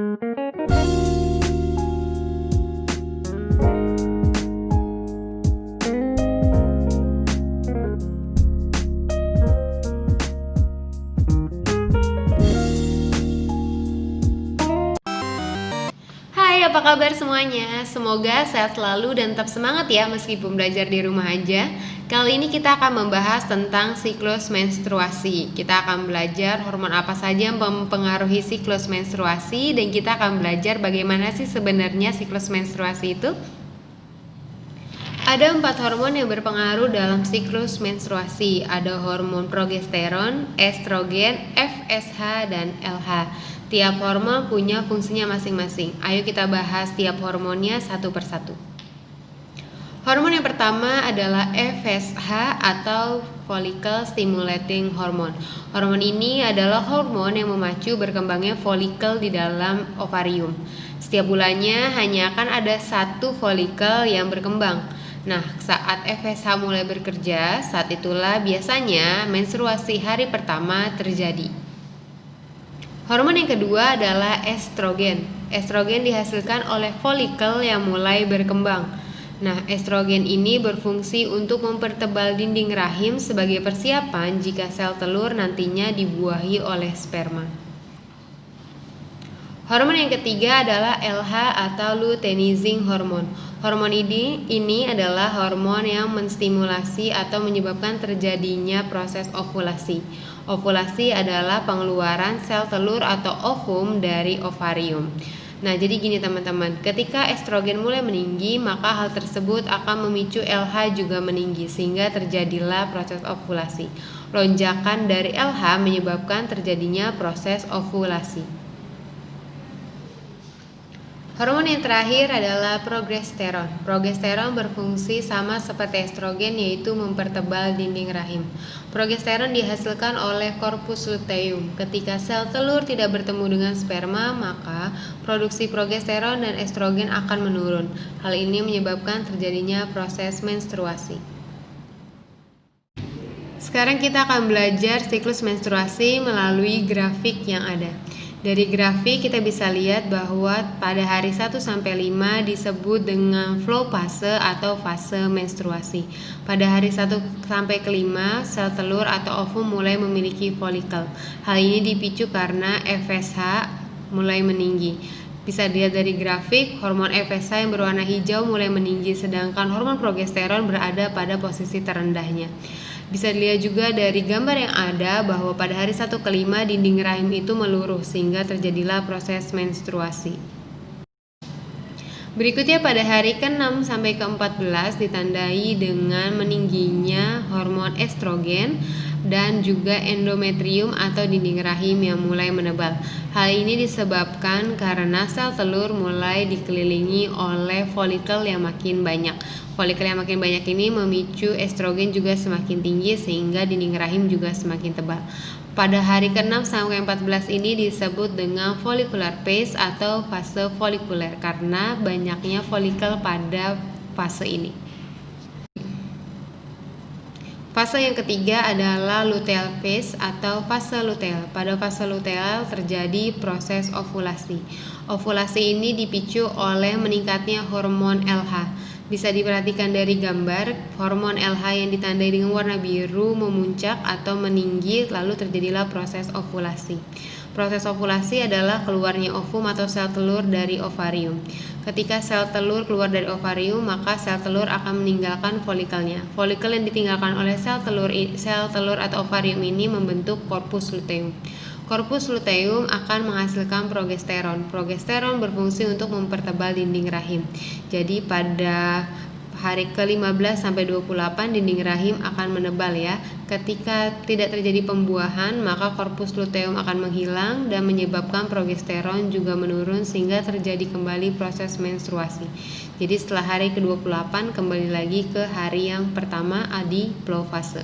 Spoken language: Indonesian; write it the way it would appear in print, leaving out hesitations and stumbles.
Hai, apa kabar semuanya? Semoga sehat selalu dan tetap semangat ya meskipun belajar di rumah aja. Kali ini kita akan membahas tentang siklus menstruasi. Kita akan belajar hormon apa saja yang mempengaruhi siklus menstruasi, dan kita akan belajar bagaimana sih sebenarnya siklus menstruasi itu. Ada 4 hormon yang berpengaruh dalam siklus menstruasi. Ada hormon progesteron, estrogen, FSH, dan LH. Tiap hormon punya fungsinya masing-masing. Ayo kita bahas tiap hormonnya satu persatu. Hormon yang pertama adalah FSH atau follicle stimulating hormone. Hormon ini adalah hormon yang memacu berkembangnya folikel di dalam ovarium. Setiap bulannya hanya akan ada satu folikel yang berkembang. Nah, saat FSH mulai bekerja, saat itulah biasanya menstruasi hari pertama terjadi. Hormon yang kedua adalah estrogen. Estrogen dihasilkan oleh folikel yang mulai berkembang. Nah, estrogen ini berfungsi untuk mempertebal dinding rahim sebagai persiapan jika sel telur nantinya dibuahi oleh sperma. Hormon yang ketiga adalah LH atau luteinizing hormone. Hormon ini adalah hormon yang menstimulasi atau menyebabkan terjadinya proses ovulasi. Ovulasi adalah pengeluaran sel telur atau ovum dari ovarium. Nah, jadi gini teman-teman, ketika estrogen mulai meninggi, maka hal tersebut akan memicu LH juga meninggi sehingga terjadilah proses ovulasi. Lonjakan dari LH menyebabkan terjadinya proses ovulasi. Hormon yang terakhir adalah progesteron. Progesteron berfungsi sama seperti estrogen, yaitu mempertebal dinding rahim. Progesteron dihasilkan oleh korpus luteum. Ketika sel telur tidak bertemu dengan sperma, maka produksi progesteron dan estrogen akan menurun. Hal ini menyebabkan terjadinya proses menstruasi. Sekarang kita akan belajar siklus menstruasi melalui grafik yang ada. Dari grafik kita bisa lihat bahwa pada hari 1 sampai 5 disebut dengan flow fase atau fase menstruasi. Pada hari 1 sampai ke 5, sel telur atau ovum mulai memiliki folikel. Hal ini dipicu karena FSH mulai meninggi. Bisa dilihat dari grafik, hormon FSH yang berwarna hijau mulai meninggi, sedangkan hormon progesteron berada pada posisi terendahnya. Bisa dilihat juga dari gambar yang ada bahwa pada hari 1 ke 5 dinding rahim itu meluruh sehingga terjadilah proses menstruasi. Berikutnya pada hari ke-6 sampai ke-14 ditandai dengan meningginya hormon estrogen dan juga endometrium atau dinding rahim yang mulai menebal. Hal ini disebabkan karena sel telur mulai dikelilingi oleh folikel yang makin banyak. Folikel yang makin banyak ini memicu estrogen juga semakin tinggi sehingga dinding rahim juga semakin tebal. Pada hari ke-6 sampai 14 ini disebut dengan follicular phase atau fase folikuler karena banyaknya folikel pada fase ini. Fase yang ketiga adalah luteal phase atau fase luteal. Pada fase luteal terjadi proses ovulasi. Ovulasi ini dipicu oleh meningkatnya hormon LH. Bisa diperhatikan dari gambar, hormon LH yang ditandai dengan warna biru memuncak atau meninggi, lalu terjadilah proses ovulasi. Proses ovulasi adalah keluarnya ovum atau sel telur dari ovarium. Ketika sel telur keluar dari ovarium, maka sel telur akan meninggalkan folikelnya. Folikel yang ditinggalkan oleh sel telur atau ovarium ini membentuk korpus luteum. Korpus luteum akan menghasilkan progesteron. Progesteron berfungsi untuk mempertebal dinding rahim. Jadi pada hari ke-15 sampai 28 dinding rahim akan menebal ya. Ketika tidak terjadi pembuahan, maka korpus luteum akan menghilang dan menyebabkan progesteron juga menurun sehingga terjadi kembali proses menstruasi. Jadi setelah hari ke-28 kembali lagi ke hari yang pertama di flow fase.